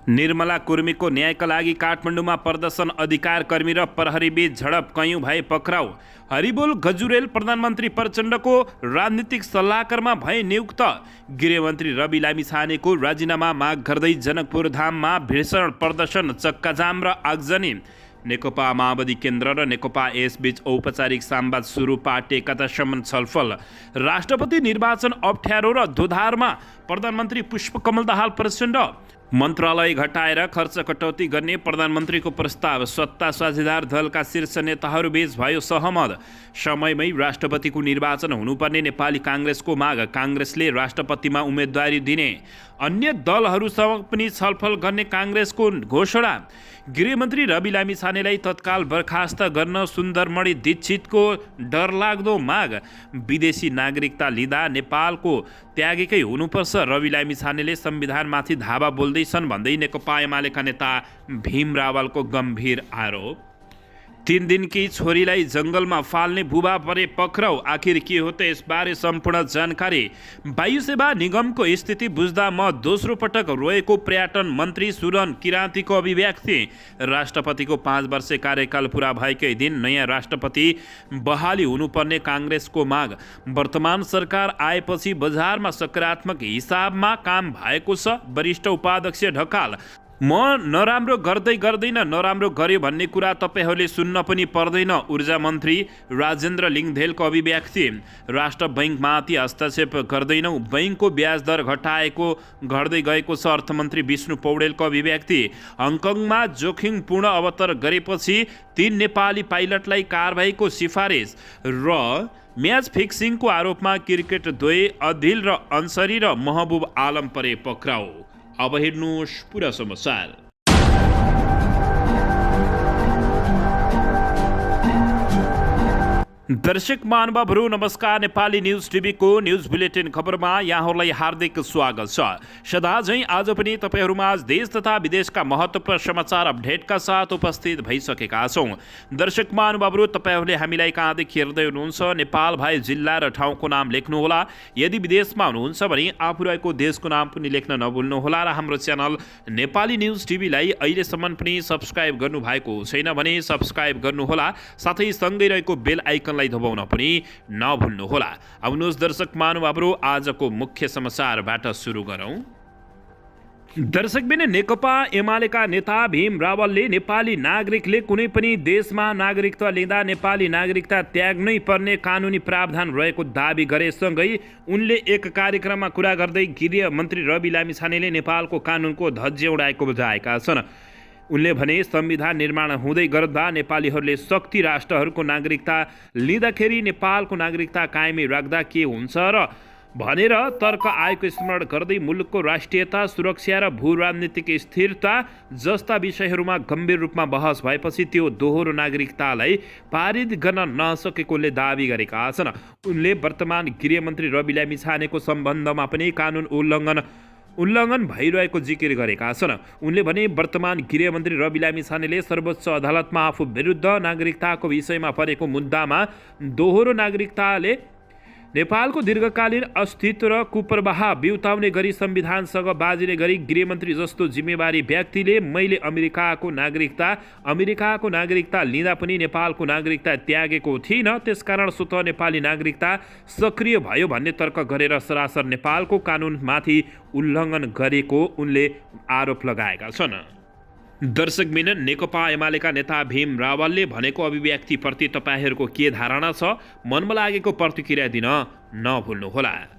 निर्मला कुर्मीको न्यायका लागि काठमाडौँमा प्रदर्शन, अधिकार कर्मी र प्रहरीबीच झडप, कयौं भए पक्राउ। हरिबोल गजुरेल प्रधानमन्त्री प्रचण्डको राजनीतिक सल्लाहकारमा भए नियुक्त। गृहमन्त्री रवि लामिछानेको राजीनामा माग गर्दै जनकपुर धाममा भीषण प्रदर्शन, चक्काजाम र आगजनी। नेकपा माओवादी केन्द्र र नेकपा यसबीच औपचारिक संवाद सुरु, पार्टी एकतासम्म छलफल। राष्ट्रपति निर्वाचन अप्ठ्यारो र दोधारमा प्रधानमन्त्री पुष्पकमल दाहाल प्रचण्ड। मन्त्रालय घटाएर खर्च कटौती गर्ने प्रधानमन्त्रीको प्रस्ताव, सत्ता साझेदार दलका शीर्ष नेताहरूबीच भयो सहमत। समयमै राष्ट्रपतिको निर्वाचन हुनुपर्ने नेपाली काङ्ग्रेसको माग, काङ्ग्रेसले राष्ट्रपतिमा उम्मेदवारी दिने। अन्य दलहरूसँग पनि छलफल गर्ने काङ्ग्रेसको घोषणा। गृहमन्त्री रवि लामिछानेलाई तत्काल बर्खास्त गर्न सुन्दरमणि दीक्षितको डरलाग्दो माग। विदेशी नागरिकता लिँदा नेपालको त्यागेकै हुनुपर्छ, रवि लामिछानेले संविधानमाथि धावा बोल्दैछन् भन्दै नेकपा एमालेका नेता भीम रावलको गम्भीर आरोप। 3 दिनकी छोरीलाई जङ्गलमा फाल्ने बुबा परे पक्राउ, आखिर के हो त यसबारे सम्पूर्ण जानकारी। वायु सेवा निगमको स्थिति बुझ्दा म दोस्रो पटक रोएको पर्यटन मन्त्री सुरन किराँतीको अभिव्यक्ति। राष्ट्रपतिको 5 वर्ष कार्यकाल पुरा भएकै दिन नयाँ राष्ट्रपति बहाली हुनुपर्ने काङ्ग्रेसको माग। वर्तमान सरकार आएपछि बजारमा सकारात्मक हिसाबमा काम भएको छ, वरिष्ठ उपाध्यक्ष ढकाल। म नराम्रो गर्दैन, नराम्रो गर्यो भन्ने कुरा तपाईहरूले सुन्न पनि पर्दैन, ऊर्जा मन्त्री राजेन्द्र लिङदेलको अभिव्यक्ति। राष्ट्र बैङ्कमाथि हस्तक्षेप गर्दैनौँ, बैङ्कको ब्याज दर घट्दै गएको छ, अर्थमन्त्री विष्णु पौडेलको अभिव्यक्ति। हङकङमा जोखिमपूर्ण अवतर गरेपछि 3 नेपाली पाइलटलाई कारबाहीको सिफारिस। र म्याच फिक्सिङको आरोपमा क्रिकेट द्वय अदिल र अन्सरी र महबुब आलम परे पक्राउ। अब हेर्नुहोस् पुरा समाचार। दर्शक महानुभावहरू नमस्कार, नेपाली न्युज टिभीको न्युज बुलेटिन खबरमा यहाँहरूलाई हार्दिक स्वागत छ। सदा झैं आज पनि तपाईहरूमा देश तथा विदेशका महत्त्वपूर्ण समाचार अपडेटका साथ उपस्थित भइसकेका छौं। दर्शक महानुभावहरू, तपाईहरूले हामीलाई कहाँदेखि हेर्दै हुनुहुन्छ नेपाल भए जिल्ला र ठाउँको नाम लेख्नुहोला। यदि विदेशमा हुनुहुन्छ भने आफू रहेको देशको नाम पनि लेख्न नभुल्नुहोला र हाम्रो च्यानल नेपाली न्युज टिभीलाई अहिलेसम्म पनि सब्स्क्राइब गर्नुभएको छैन भने सब्स्क्राइब गर्नुहोला, साथै सँगै रहेको बेल आइकन दबाउन पनि नभुल्नुहोला। आउनुहोस् दर्शक महानुभावहरू, आजको मुख्य समाचारबाट सुरु गरौँ। दर्शकबिन नेकपा एमालेका नेता भीम रावलले नेपाली नागरिकले कुनै पनि देशमा नागरिकता लिँदा नेपाली नागरिकता त्याग्नै पर्ने कानुनी प्रावधान रहेको दाबी गरेसँगै उनले एक कार्यक्रममा कुरा गर्दै गृह मन्त्री रवि लामिछानेले नेपालको कानुनको धज्जी उडाएको बुझाएका छन्। उनले भने संविधान निर्माण हुँदै गर्दा नेपालीहरूले शक्ति राष्ट्रहरूको नागरिकता लिँदाखेरि नेपालको नागरिकता कायमै राख्दा के हुन्छ र भनेर तर्क आएको स्मरण गर्दै मुलुकको राष्ट्रियता, सुरक्षा र भू राजनीतिक स्थिरता जस्ता विषयहरूमा गम्भीर रूपमा बहस भएपछि त्यो दोहोरो नागरिकतालाई पारित गर्न नसकेकोले दाबी गरेका छन्। उनले वर्तमान गृहमन्त्री रवि लामिछानेको सम्बन्धमा पनि कानुन उल्लङ्घन भइरहेको जिकिर गरेका छन्। उनले भने वर्तमान गृहमन्त्री रवि लामिछानेले सर्वोच्च अदालतमा आफू विरुद्ध नागरिकताको विषयमा परेको मुद्दामा दोहोरो नागरिकताले नेपालको दीर्घकालीन अस्तित्व र कुप्रवाह बिउताउने गरी संविधानसँग बाजिने गरी गृहमन्त्री जस्तो जिम्मेवारी व्यक्तिले मैले अमेरिकाको नागरिकता लिँदा पनि नेपालको नागरिकता त्यागेको थिइनँ, त्यसकारण स्वतः नेपाली नागरिकता सक्रिय भयो भन्ने तर्क गरेर सरासर नेपालको कानुनमाथि उल्लङ्घन गरेको उनले आरोप लगाएका छन्। दर्शकबिन नेकपा एमालेका नेता भीम रावलले भनेको अभिव्यक्तिप्रति तपाईहरूको के धारणा छ? मनमा लागेको प्रतिक्रिया दिन नभुल्नुहोला।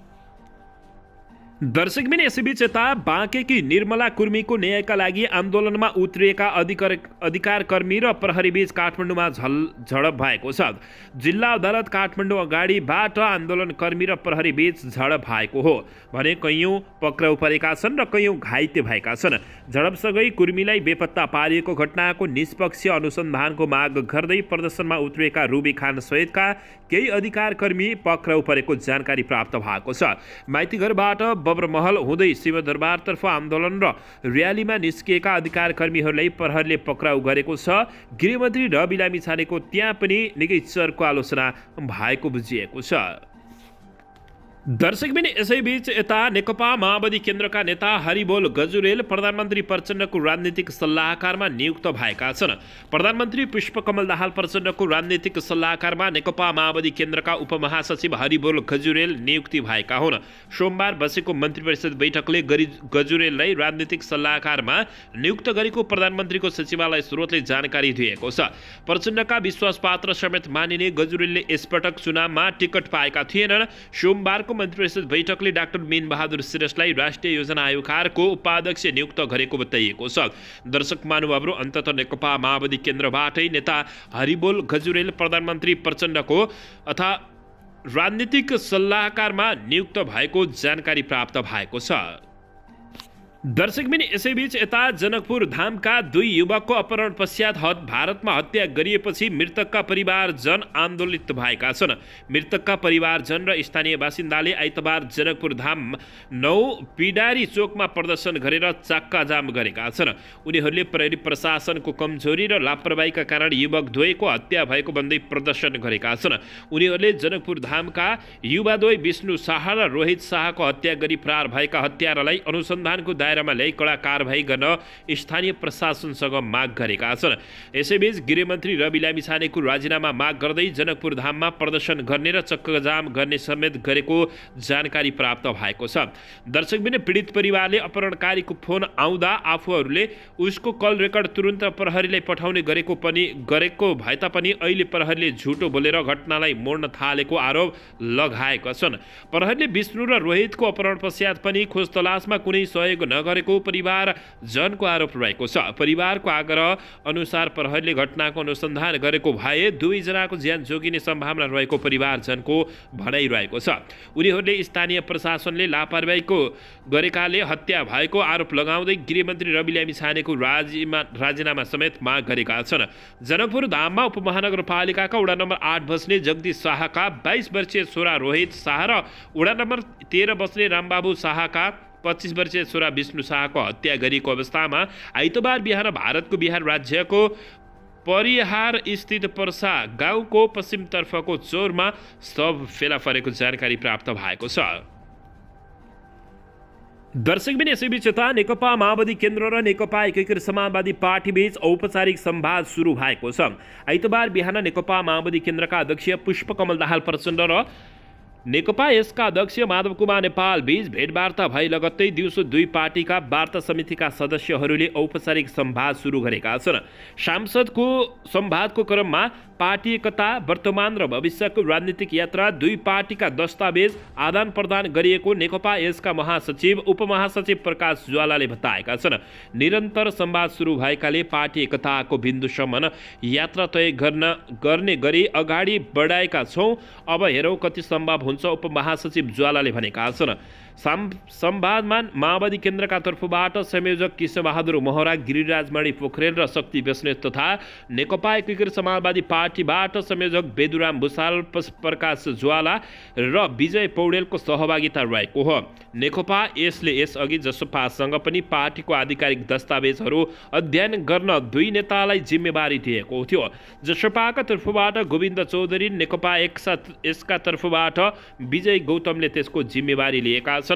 दर्शकबिन यसैबीच यता बाँकेकी निर्मला कुर्मीको न्यायका लागि आन्दोलनमा उत्रिएका अधिकार कर्मी र प्रहरीबीच काठमाडौँमा झडप भएको छ। जिल्ला अदालत काठमाडौँ अगाडिबाट आन्दोलनकर्मी र प्रहरीबीच झडप भएको हो भने कैयौं पक्राउ परेका छन् र कैयौं घाइते भएका छन्। झडपसँगै कुर्मीलाई बेपत्ता पारिएको घटनाको निष्पक्ष अनुसन्धानको माग गर्दै प्रदर्शनमा उत्रिएका रुबी खान सहितका केही अधिकार कर्मी पक्राउ परेको जानकारी प्राप्त भएको छ। माइतीघरबाट बब्रमहल हुँदै शिवदरबारतर्फ आन्दोलन र र्यालीमा निस्किएका अधिकार कर्मीहरूलाई प्रहरले पक्राउ गरेको छ। गृहमन्त्री रवि लामिछानेको त्यहाँ पनि निकै चर्को आलोचना भएको बुझिएको छ। दर्शकबिन यसैबीच यता नेकपा माओवादी केन्द्रका नेता हरिबोल गजुरेल प्रधानमन्त्री प्रचण्डको राजनीतिक सल्लाहकारमा नियुक्त भएका छन्। प्रधानमन्त्री पुष्पकमल दाहाल प्रचण्डको राजनीतिक सल्लाहकारमा नेकपा माओवादी केन्द्रका उपमहासचिव हरिबोल गजुरेल नियुक्ति भएका हुन्। सोमबार बसेको मन्त्री परिषद बैठकले गजुरेललाई राजनीतिक सल्लाहकारमा नियुक्त गरेको प्रधानमन्त्रीको सचिवालय स्रोतले जानकारी दिएको छ। प्रचण्डका विश्वासपात्र समेत मानिने गजुरेलले यसपटक चुनावमा टिकट पाएका थिएनन्। सोमबारको मन्त्री परिषद बैठकले डाक्टर मीन बहादुर श्रेष्ठलाई राष्ट्रिय योजना आयोगको उपाध्यक्ष नियुक्त गरेको बताइएको छ। दर्शक महानुभावहरू, अन्ततः नेकपा माओवादी केन्द्रबाटै नेता हरिबोल गजुरेल प्रधानमन्त्री प्रचण्डको अथवा राजनीतिक सल्लाहकारमा नियुक्त भएको जानकारी प्राप्त भएको छ। दर्शकबिन यसैबीच यता जनकपुर धामका 2 युवकको अपहरण पश्चात भारतमा हत्या गरिएपछि मृतकका परिवारजन आन्दोलित भएका छन्। मृतकका परिवारजन र स्थानीय बासिन्दाले आइतबार जनकपुर धाम 9 पिडारी चोकमा प्रदर्शन गरेर चक्का जाम गरेका छन्। उनीहरूले प्रहरी प्रशासनको कमजोरी र लापरवाहीका कारण युवक द्वयको हत्या भएको भन्दै प्रदर्शन गरेका छन्। उनीहरूले जनकपुर धामका युवाद्वय विष्णु शाह र रोहित शाहको हत्या गरी फरार भएका हत्यारालाई अनुसन्धानको दायरामा ल्याई कडा कारबाही गर्न स्थानीय प्रशासनसँग माग गरेका छन्। यसैबीच गृहमन्त्री रवि लामिछानेको राजीनामा माग गर्दै जनकपुर धाममा प्रदर्शन गर्ने र चक्काजाम गर्ने समेत गरेको जानकारी प्राप्त भएको छ। दर्शकबिन पीडित परिवारले अपहरणकारीको फोन आउँदा आफूहरूले उसको कल रेकर्ड तुरुन्त प्रहरीलाई पठाउने गरेको भए तापनि अहिले प्रहरीले झुटो बोलेर घटनालाई मोड्न थालेको आरोप लगाएका छन्। प्रहरीले विष्णु र रोहितको अपहरण पश्चात पनि खोज तलासमा कुनै सहयोग नगरेको परिवारजनको आरोप रहेको छ। परिवारको आग्रह अनुसार प्रहरीले घटनाको अनुसन्धान गरेको भए 2 जनाको ज्यान जोगिने सम्भावना रहेको परिवारजनको भनाइरहेको छ। उनीहरूले स्थानीय प्रशासनले लापरवाहीको गरेकाले हत्या भएको आरोप लगाउँदै गृहमन्त्री रवि लामिछानेको राजीनामा समेत माग गरेका छन्। जनकपुर धाममा उपमहानगरपालिकाका वडा नम्बर 8 बस्ने जगदीश शाहका 22 वर्षीय छोरा रोहित शाह र वडा नम्बर 13 बस्ने रामबाबु शाहका 25 वर्षीय छोरा विष्णु शाहको हत्या गरिएको अवस्थामा आइतबार बिहान भारतको बिहार राज्यको परिहार स्थित पर्सा गाउँको पश्चिमतर्फको चोरमा शव फेला परेको जानकारी प्राप्त भएको छ। दर्शकबिन यसैबीच यता नेकपा माओवादी केन्द्र र नेकपा एकीकृत समाजवादी पार्टी बीच औपचारिक संवाद सुरु भएको छ। आइतबार बिहान नेकपा माओवादी केन्द्रका अध्यक्ष पुष्पकमल दाहाल प्रचण्ड र नेकपा यसका अध्यक्ष माधव कुमार नेपाल बीच भेटवार्ता भई लगत्तै दिउँसो 2 पार्टीका वार्ता समितिका सदस्यहरूले औपचारिक संवाद सुरु गरेका छन्। सांसदको संवादको क्रममा पार्टी एकता, वर्तमान र भविष्यको राजनीतिक यात्रा, 2 पार्टीका दस्तावेज आदान प्रदान गरिएको नेकपा यसका महासचिव उपमहासचिव प्रकाश ज्वालाले बताएका छन्। निरन्तर संवाद सुरु भएकाले पार्टी एकताको बिन्दुसम्म यात्रा तय गर्ने गरी अगाडि बढाएका छौँ। अब हेरौँ कति सम्भव हुन्छ, उपमहासचिव ज्वालाले भनेका छन्। संवादमा माओवादी केन्द्रका तर्फबाट संयोजक कृष्णबहादुर मोहरा, गिरिराजमणि पोखरेल र शक्ति बस्नेत तथा नेकपा एकीकृत समाजवादी पार्टीबाट संयोजक बेदुराम भुषाल, प्रकाश ज्वाला र विजय पौडेलको सहभागिता रहेको हो। नेकपा यसले यसअघि जसपासँग पनि पार्टीको आधिकारिक दस्तावेजहरू अध्ययन गर्न 2 नेतालाई जिम्मेवारी दिएको थियो। जसपाका तर्फबाट गोविन्द चौधरी, नेकपा यसका तर्फबाट विजय गौतमले त्यसको जिम्मेवारी लिएका छन्।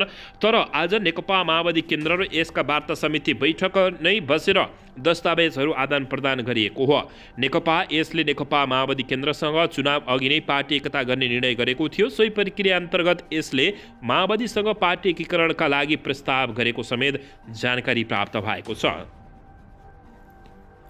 तर आज नेकपा माओवादी केन्द्र र यसका वार्ता समिति बैठक नै बसेर दस्तावेजहरू आदान प्रदान गरिएको हो। नेकपा यसले नेकपा माओवादी केन्द्रसँग चुनाव अघि नै पार्टी एकता गर्ने निर्णय गरेको थियो। सोही प्रक्रिया अन्तर्गत यसले माओवादीसँग पार्टी एकीकरणका लागि प्रस्ताव गरेको समेत जानकारी प्राप्त भएको छ।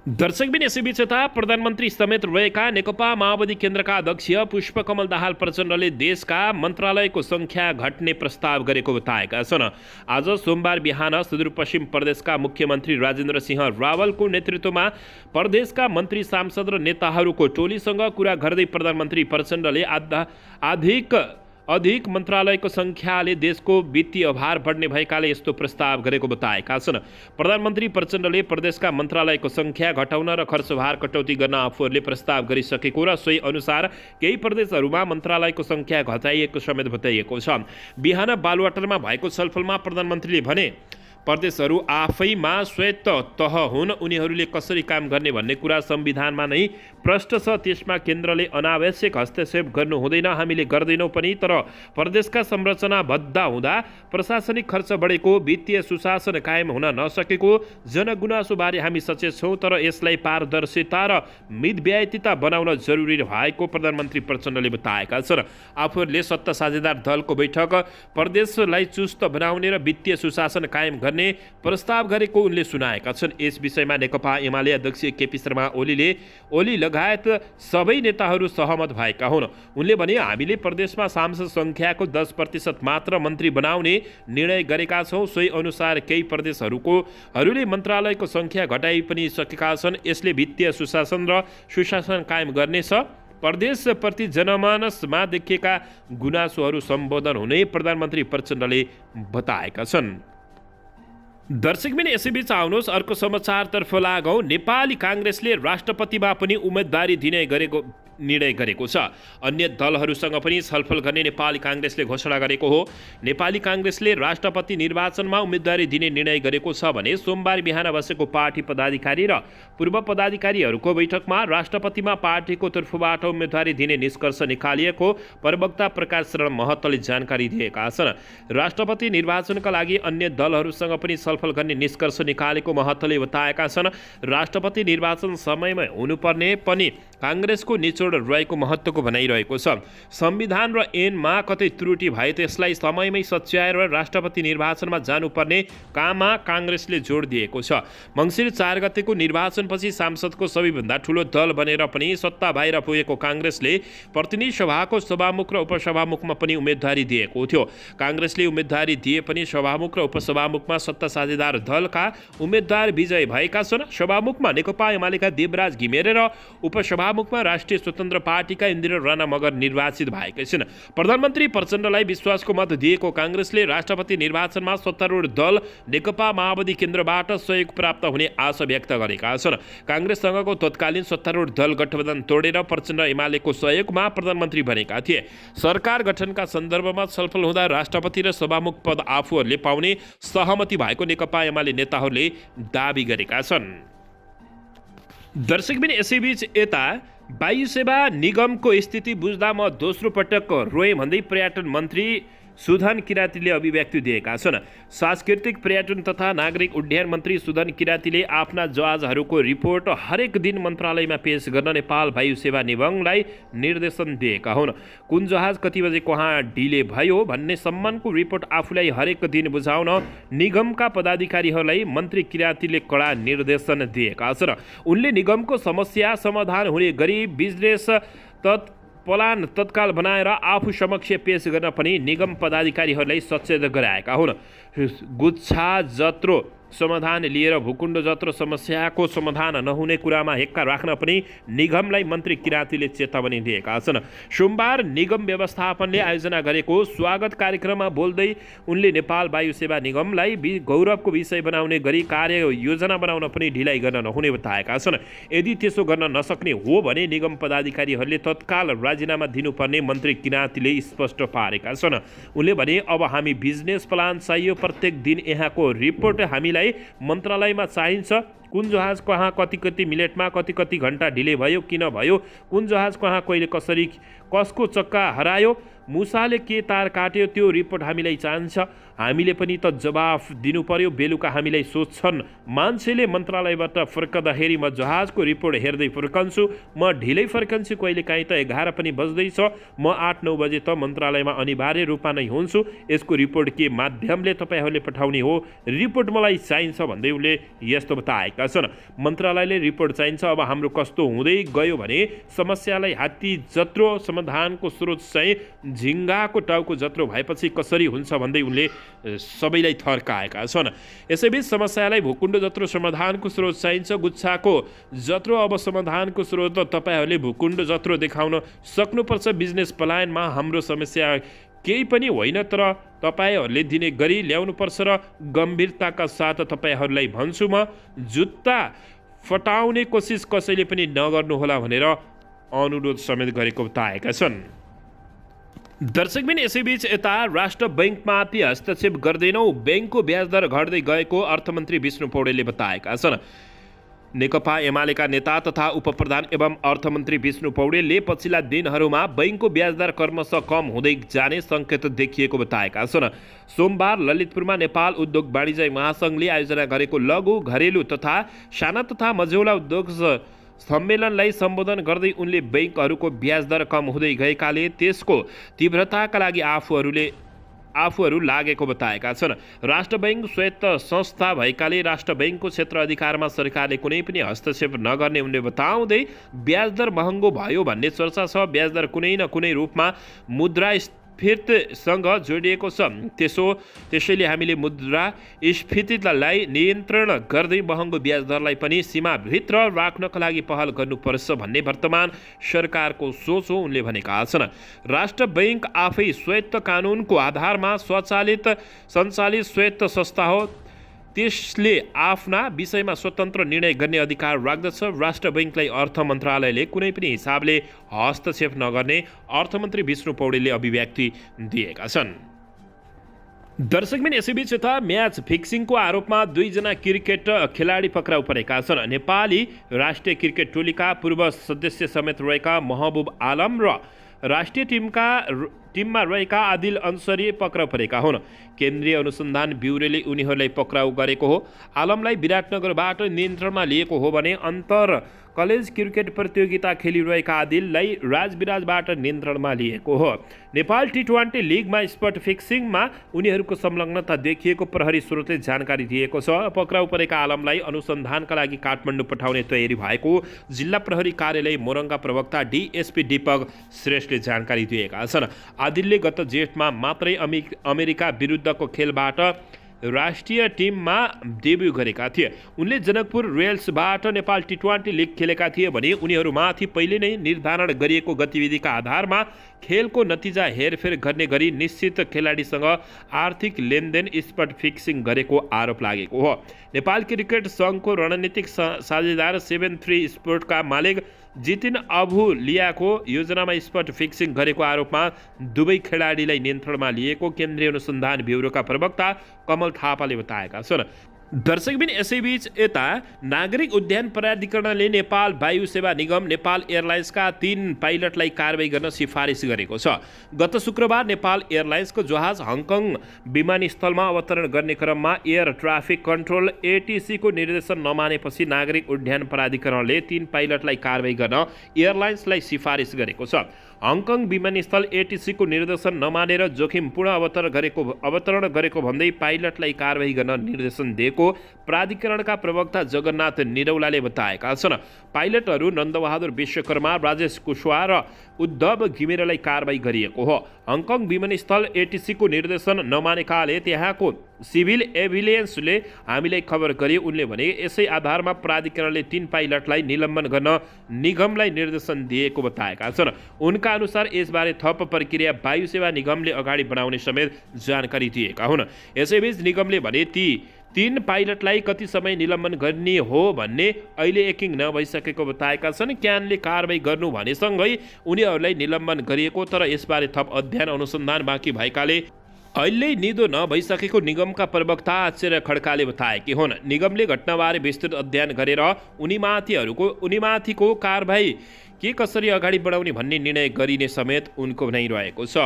दर्शकबिन यसैबीच यता प्रधानमन्त्री समेत रहेका नेकपा माओवादी केन्द्रका अध्यक्ष पुष्पकमल दाहाल प्रचण्डले देशका मन्त्रालयको सङ्ख्या घट्ने प्रस्ताव गरेको बताएका छन्। आज सोमबार बिहान सुदूरपश्चिम प्रदेशका मुख्यमन्त्री राजेन्द्र सिंह रावलको नेतृत्वमा प्रदेशका मन्त्री, सांसद र नेताहरूको टोलीसँग कुरा गर्दै प्रधानमन्त्री प्रचण्डले अधिक मन्त्रालयको सङ्ख्याले देशको वित्तीय भार बढ्ने भएकाले यस्तो प्रस्ताव गरेको बताएका छन्। प्रधानमन्त्री प्रचण्डले प्रदेशका मन्त्रालयको सङ्ख्या घटाउन र खर्चभार कटौती गर्न आफूहरूले प्रस्ताव गरिसकेको र सोही अनुसार केही प्रदेशहरूमा मन्त्रालयको सङ्ख्या घटाइएको समेत बताइएको छ। बिहान बालुवाटारमा भएको छलफलमा प्रधानमन्त्रीले भने प्रदेशहरू आफैमा स्वायत्त तह हुन्, उनीहरूले कसरी काम गर्ने भन्ने कुरा संविधानमा नै प्रष्ट छ। त्यसमा केन्द्रले अनावश्यक हस्तक्षेप गर्नु हुँदैन, हामीले गर्दैनौँ पनि। तर प्रदेशका संरचनाबद्ध हुँदा प्रशासनिक खर्च बढेको, वित्तीय सुशासन कायम हुन नसकेको जनगुनासोबारे हामी सचेत छौँ, तर यसलाई पारदर्शिता र मितव्ययिता बनाउन जरुरी भएको प्रधानमन्त्री प्रचण्डले बताएका छन्। आफूहरूले सत्ता साझेदार दलको बैठक प्रदेशलाई चुस्त बनाउने र वित्तीय सुशासन कायम गर्ने प्रस्ताव गरेको उनले सुनाएका छन्। यस विषयमा नेकपा एमाले अध्यक्ष केपी शर्मा ओली लगायत सबै नेताहरू सहमत भएका हुन्। उनले भने, हामीले प्रदेशमा सांसद सङ्ख्याको 10% मात्र मन्त्री बनाउने निर्णय गरेका छौँ। सोही अनुसार केही प्रदेशहरूले मन्त्रालयको सङ्ख्या घटाइ पनि सकेका छन्। यसले वित्तीय सुशासन र सुशासन कायम गर्नेछ। प्रदेशप्रति जनमानसमा देखिएका गुनासोहरू सम्बोधन हुने प्रधानमन्त्री प्रचण्डले बताएका छन्। दर्शकबिन यसैबीच आउनुहोस् अर्को समाचारतर्फ लागौँ। नेपाली काङ्ग्रेसले राष्ट्रपतिमा पनि उम्मेदवारी दिने निर्णय गरेको छ। अन्य दलहरूसँग पनि छलफल गर्ने नेपाली काङ्ग्रेसले घोषणा गरेको हो। नेपाली काङ्ग्रेसले राष्ट्रपति निर्वाचनमा उम्मेदवारी दिने निर्णय गरेको छ भने सोमबार बिहान बसेको पार्टी पदाधिकारी र पूर्व पदाधिकारीहरूको बैठकमा राष्ट्रपतिमा पार्टीको तर्फबाट उम्मेदवारी दिने निष्कर्ष निकालिएको प्रवक्ता प्रकाश शरण महतोले जानकारी दिएका छन्। राष्ट्रपति निर्वाचनका लागि अन्य दलहरूसँग पनि छलफल गर्ने निष्कर्ष निकालेको महतोले बताएका छन्। राष्ट्रपति निर्वाचन समयमै हुनुपर्ने पनि काङ्ग्रेसको निचोड रहेको महत्त्वको भनाइरहेको छ। संविधान र ऐनमा कतै त्रुटि भए त्यसलाई समयमै सच्याएर राष्ट्रपति निर्वाचनमा जानुपर्ने काममा काङ्ग्रेसले जोड दिएको छ। मङ्सिर 4 गतेको निर्वाचनपछि सांसदको सबैभन्दा ठूलो दल बनेर पनि सत्ता बाहिर पुगेको काङ्ग्रेसले प्रतिनिधि सभाको सभामुख र उपसभामुखमा पनि उम्मेदवारी दिएको थियो। काङ्ग्रेसले उम्मेदवारी दिए पनि सभामुख र उपसभामुखमा सत्ता साझेदार दलका उम्मेदवार विजयी भएका छन्। सभामुखमा नेकपा एमालेका देवराज घिमिरे र उपसभामुखमा राष्ट्रिय स्वतन्त्र पार्टीका इन्द्र राणा मगर निर्वाचित भएका छन्। प्रधानमन्त्री प्रचण्डलाई विश्वासको मत दिएको काङ्ग्रेसले राष्ट्रपति निर्वाचनमा सत्तारूढ दल नेकपा माओवादी केन्द्रबाट सहयोग प्राप्त हुने आशा व्यक्त गरेका छन्। काङ्ग्रेससँगको तत्कालीन सत्तारूढ दल गठबन्धन तोडेर प्रचण्ड एमालेको सहयोगमा प्रधानमन्त्री बनेका थिए। सरकार गठनका सन्दर्भमा छलफल हुँदा राष्ट्रपति र सभामुख पद आफूहरूले पाउने सहमति भएको नेकपा एमाले नेताहरूले दाबी गरेका छन्। दर्शकबिन यसैबीच यता वायु सेवा निगमको स्थिति बुझ्दा म दोस्रो पटक रोएँ भन्दै पर्यटन मन्त्री सुधन किरातीले अभिव्यक्ति दिएका छन्। सांस्कृतिक पर्यटन तथा नागरिक उड्डयन मन्त्री सुधन किरातीले आफ्ना जहाजहरूको रिपोर्ट हरेक दिन मन्त्रालयमा पेश गर्न नेपाल वायु सेवा निगमलाई निर्देशन दिएका हुन्। कुन जहाज कति बजे कहाँ ढिले भयो भन्ने सम्मको रिपोर्ट आफूलाई हरेक दिन बुझाउन निगमका पदाधिकारीहरूलाई मन्त्री किरातीले कडा निर्देशन दिएका छन्। उनले निगमको समस्या समाधान हुने गरी बिजनेस प्लान तत्काल बनाएर आफू समक्ष पेश गर्न पनि निगम पदाधिकारीहरूलाई सचेत गराएका हुन्। गुच्छा जत्रो समाधान लिएर भूकुण्ड जत्रो समस्याको समाधान नहुने कुरामा हेक्का राख्न पनि निगमलाई मन्त्री किरातीले चेतावनी दिएका छन्। सोमबार निगम व्यवस्थापनले आयोजना गरेको स्वागत कार्यक्रममा बोल्दै उनले नेपाल वायु सेवा निगमलाई गौरवको विषय बनाउने गरी कार्य योजना बनाउन पनि ढिलाइ गर्न नहुने बताएका छन्। यदि त्यसो गर्न नसक्ने हो भने निगम पदाधिकारीहरूले तत्काल राजीनामा दिनुपर्ने मन्त्री किरातीले स्पष्ट पारेका छन्। उनले भने, अब हामी बिजनेस प्लान चाहियो, प्रत्येक दिन यहाँको रिपोर्ट हामीलाई मन्त्रालयमा चाहिन्छ। कुन जहाज कहाँ कति मिनेटमा कति घण्टा ढिले भयो, किन भयो, कुन जहाज कहाँ कहिले कसरी कसको चक्का हरायो, मुसाले के तार काट्यो, त्यो रिपोर्ट हामीलाई चाहिन्छ। हामीले पनि त जवाफ दिनु पर्यो। बेलुका हामीलाई सोध्छन् मान्छेले मन्त्रालयबाट फर्कँदाखेरि म जहाजको रिपोर्ट हेर्दै फर्कन्छु, म ढिलै फर्कन्छु, कहिलेकाहीँ त 11 पनि बज्दैछ, म 8-9 बजे त मन्त्रालयमा अनिवार्य रूपमा नै हुन्छु। यसको रिपोर्ट के माध्यमले तपाईँहरूले पठाउने हो, रिपोर्ट मलाई चाहिन्छ भन्दै उनले यस्तो बताएका छन्। मन्त्रालयले रिपोर्ट चाहिन्छ। अब हाम्रो कस्तो हुँदै गयो भने समस्यालाई हात्ती जत्रो समाधानको स्रोत चाहिँ झिङ्गाको टाउको जत्रो भएपछि कसरी हुन्छ भन्दै उनले सबैलाई थर्काएका छन्। यसैबीच समस्यालाई भूकुण्ड जत्रो समाधानको स्रोत चाहिन्छ, गुच्छाको जत्रो अब समाधानको स्रोत तपाईँहरूले भूकुण्ड जत्रो देखाउन सक्नुपर्छ। बिजनेस प्लानमा हाम्रो समस्या केही पनि होइन, तर तपाईँहरूले दिने गरी ल्याउनुपर्छ र गम्भीरताका साथ तपाईँहरूलाई भन्छु, म जुत्ता फटाउने कोसिस कसैले पनि नगर्नुहोला भनेर अनुरोध समेत गरेको बताएका छन्। दर्शकबिन यसैबीच यता राष्ट्र बैङ्कमाथि हस्तक्षेप गर्दैनौ, बैङ्कको ब्याज दर घट्दै गएको अर्थमन्त्री विष्णु पौडेलले बताएका छन्। नेकपा एमालेका नेता तथा उपप्रधान एवं अर्थमन्त्री विष्णु पौडेलले पछिल्ला दिनहरूमा बैङ्कको ब्याज दर क्रमशः कम हुँदै जाने सङ्केत देखिएको बताएका छन्। सोमबार ललितपुरमा नेपाल उद्योग वाणिज्य महासङ्घले आयोजना गरेको लघु, घरेलु तथा साना तथा मझौला उद्योग सम्मेलनलाई सम्बोधन गर्दै उनले बैङ्कहरूको ब्याज दर कम हुँदै गएकाले त्यसको तीव्रताका लागि आफूहरू लागेको बताएका छन्। राष्ट्र बैङ्क स्वायत्त संस्था भएकाले राष्ट्र बैङ्कको क्षेत्र अधिकारमा सरकारले कुनै पनि हस्तक्षेप नगर्ने उनले बताउँदै ब्याज दर महँगो भयो भन्ने चर्चा छ। ब्याज दर कुनै न कुनै रूपमा मुद्रास्फीतिसँग जोडिएको छ। त्यसैले हामीले मुद्रास्फीतिलाई नियन्त्रण गर्दै महँगो ब्याज दरलाई पनि सीमाभित्र राख्नका लागि पहल गर्नुपर्छ भन्ने वर्तमान सरकारको सोच हो, उनले भनेका छन्। राष्ट्र बैङ्क आफै स्वायत्त कानुनको आधारमा सञ्चालित स्वायत्त संस्था हो, त्यसले आफ्ना विषयमा स्वतन्त्र निर्णय गर्ने अधिकार राख्दछ। राष्ट्र बैङ्कलाई अर्थ मन्त्रालयले कुनै पनि हिसाबले हस्तक्षेप नगर्ने अर्थमन्त्री विष्णु पौडेलले अभिव्यक्ति दिएका छन्। दर्शकबिन यसैबीच यता म्याच फिक्सिङको आरोपमा 2 जना क्रिकेट खेलाडी पक्राउ परेका छन्। नेपाली राष्ट्रिय क्रिकेट टोलीका पूर्व सदस्य समेत रहेका महबुब आलम र राष्ट्रिय टिममा रहेका आदिल अन्सरी पक्राउ परेका हुन्। केन्द्रीय अनुसन्धान ब्युरोले उनीहरूलाई पक्राउ गरेको हो। आलमलाई विराटनगरबाट नियन्त्रणमा लिएको हो भने अन्तर कलेज क्रिकेट प्रतियोगिता खेलिरहेका आदिललाई राजविराजबाट नियन्त्रणमा लिएको हो। नेपाल टी20 लिगमा स्पट फिक्सिङमा उनीहरूको संलग्नता देखिएको प्रहरी स्रोतले जानकारी दिएको छ। पक्राउ परेका आलमलाई अनुसन्धानका लागि काठमाडौँ पठाउने तयारी भएको जिल्ला प्रहरी कार्यालय मोरङका प्रवक्ता डिएसपी दीपक श्रेष्ठले जानकारी दिएका छन्। आदिलले गत जेठमा मात्रै अमेरिका विरुद्धको खेलबाट राष्ट्रिय टिममा डेब्यू गरेका थिए। उनले जनकपुर रोयल्सबाट नेपाल टी20 लिग खेलेका थिए भने उनीहरूमाथि पहिले नै निर्धारण गरिएको गतिविधिका आधारमा खेलको नतिजा हेरफेर गर्ने गरी निश्चित खेलाडीसँग आर्थिक लेनदेन स्पट फिक्सिङ गरेको आरोप लागेको हो। नेपाल क्रिकेट सङ्घको रणनीतिक साझेदार 73 स्पोर्टका मालिक जितिन अभुलियाको योजनामा स्पट फिक्सिङ गरेको आरोपमा दुवै खेलाडीलाई नियन्त्रणमा लिएको केन्द्रीय अनुसन्धान ब्युरोका प्रवक्ता कमल थापाले बताएका छन्। दर्शकबिन यसैबीच यता नागरिक उड्डयन प्राधिकरणले नेपाल वायु सेवा निगम नेपाल एयरलाइन्सका 3 पाइलटलाई कारबाही गर्न सिफारिस गरेको छ। गत शुक्रबार नेपाल एयरलाइन्सको जहाज हङकङ विमानस्थलमा अवतरण गर्ने क्रममा एयर ट्राफिक कन्ट्रोल एटिसीको निर्देशन नमानेपछि नागरिक उड्डयन प्राधिकरणले 3 पाइलटलाई कारबाही गर्न एयरलाइन्सलाई सिफारिस गरेको छ। हङकङ विमानस्थल एटिसीको निर्देशन नमानेर जोखिमपूर्ण अवतरण गरेको भन्दै पाइलटलाई कारबाही गर्न निर्देशन दिएको प्राधिकरणका प्रवक्ता जगन्नाथ निरौलाले बताएका छन्। पाइलटहरू नन्दबहादुर विश्वकर्मा, राजेश कुशवाहा र उद्धव घिमिरेलाई कारबाही गरिएको हो। हङकङ विमानस्थल एटिसीको निर्देशन नमानेकाले त्यहाँको सिभिल एभिलियन्सले हामीलाई खबर गरे। उनले भने यसै आधारमा प्राधिकरणले 3 पाइलटलाई निलम्बन गर्न निगमलाई निर्देशन दिएको बताएका छन्। उनका अनुसार यसबारे थप प्रक्रिया वायु सेवा निगमले अगाडि बढाउने समेत जानकारी दिएका हुन्। यसैबीच निगमले भने ती 3 पाइलटलाई कति समय निलम्बन गर्ने हो भन्ने अहिले एकिङ नभइसकेको बताएका छन्। क्यानले कारबाही गर्नु भनेसँगै उनीहरूलाई निलम्बन गरिएको, तर यसबारे थप अध्ययन अनुसन्धान बाँकी भएकाले अहिले निदो नभइसकेको निगमका प्रवक्ता आचार्य खड्काले बताएकी हुन्। निगमले घटनाबारे विस्तृत अध्ययन गरेर उनीमाथिको कारबाही के कसरी अगाडि बढाउने भन्ने निर्णय गरिने समेत उनको भनाइ रहेको छ।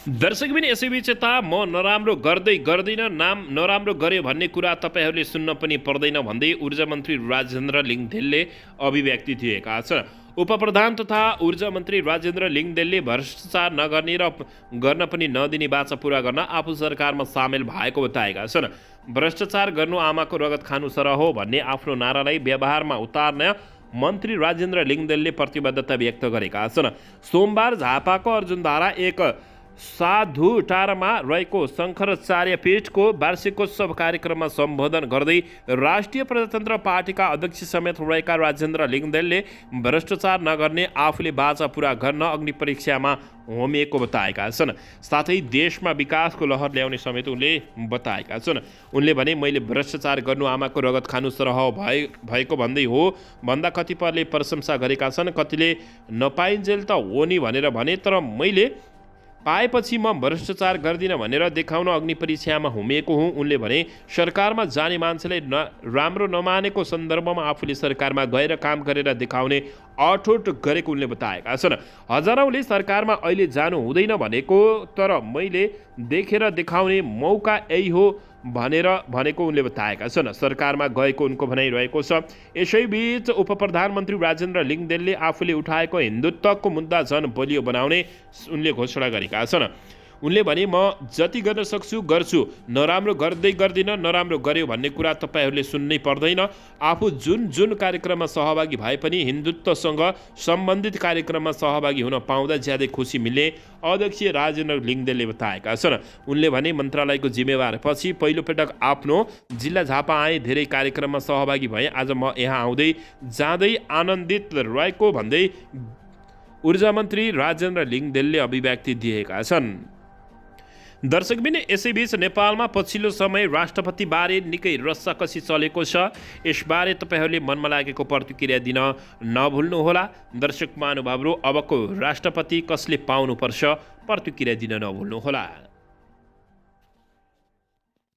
दर्शकबिन यसैबीच यता म नराम्रो गर्दैन नाम नराम्रो गरे भन्ने कुरा तपाईहरूले सुन्न पनि पर्दैन भन्दै ऊर्जा मन्त्री राजेन्द्र लिङदेलले अभिव्यक्ति दिएका छन्। उपप्रधान तथा ऊर्जा मन्त्री राजेन्द्र लिङदेलले भ्रष्टाचार नगर्ने र गर्न पनि नदिने बाचा पूरा गर्न आफू सरकारमा सामेल भएको बताएका छन्। भ्रष्टाचार गर्नु आमाको रगत खानु सरह हो भन्ने आफ्नो नारालाई व्यवहारमा उतार्न मन्त्री राजेन्द्र लिङदेलले प्रतिबद्धता व्यक्त गरेका छन्। सोमबार झापाको अर्जुनधारा एक साधुटारमा रहेको शङ्कराचार्य पीठको वार्षिकोत्सव कार्यक्रममा सम्बोधन गर्दै राष्ट्रिय प्रजातन्त्र पार्टीका अध्यक्ष समेत रहेका राजेन्द्र लिङदेलले भ्रष्टाचार नगर्ने, आफूले बाचा पुरा गर्न अग्नि परीक्षामा होमिएको बताएका छन्। साथै देशमा विकासको लहर ल्याउने समेत उनले बताएका छन्। उनले भने, मैले भ्रष्टाचार गर्नु आमाको रगत खानु सरह भएको भन्दै हो भन्दा कतिपयले प्रशंसा गरेका छन्। कतिले नपाइन्जेल त हो नि भनेर भने, तर मैले पाएपछि म भ्रष्टाचार गर्दिनँ भनेर देखाउन अग्नि परीक्षामा होमिएको हुँ। उनले भने, सरकारमा जाने मान्छेले राम्रो नमानेको सन्दर्भमा आफूले सरकारमा गएर काम गरेर देखाउने अठोट गरेको उनले बताएका छन्। हजारौँले सरकारमा अहिले जानु हुँदैन भनेको, तर मैले देखेर देखाउने मौका यही हो भनेर भनेको उनले बताएका छन्। सरकारमा गएको उनको भनाइरहेको छ। यसैबीच उपप्रधानमन्त्री राजेन्द्र लिङदेलले आफूले उठाएको हिन्दुत्वको मुद्दा झन बलियो बनाउने उनले घोषणा गरेका छन्। उनले भने, म जति गर्न सक्छु गर्छु, नराम्रो गर्दै गर्दिनँ, नराम्रो गर्यो भन्ने कुरा तपाईँहरूले सुन्नै पर्दैन। आफू जुन कार्यक्रममा सहभागी भए पनि हिन्दुत्वसँग सम्बन्धित कार्यक्रममा सहभागी हुन पाउँदा ज्यादै खुसी मिल्ने अध्यक्ष राजेन्द्र लिङदेलले बताएका छन्। उनले भने, मन्त्रालयको जिम्मेवारपछि पहिलोपटक आफ्नो जिल्ला झापा आए, धेरै कार्यक्रममा सहभागी भए। आज म यहाँ आउँदै जाँदै आनन्दित रहेको भन्दै ऊर्जा मन्त्री राजेन्द्र लिङदेलले अभिव्यक्ति दिएका छन्। दर्शकबिन, यसैबीच नेपालमा पछिल्लो समय राष्ट्रपतिबारे निकै रस्साकसी चलेको छ। यसबारे तपाईँहरूले मनमा लागेको प्रतिक्रिया दिन नभुल्नुहोला। दर्शक महानुभावहरू, अबको राष्ट्रपति कसले पाउनुपर्छ, प्रतिक्रिया दिन नभुल्नुहोला।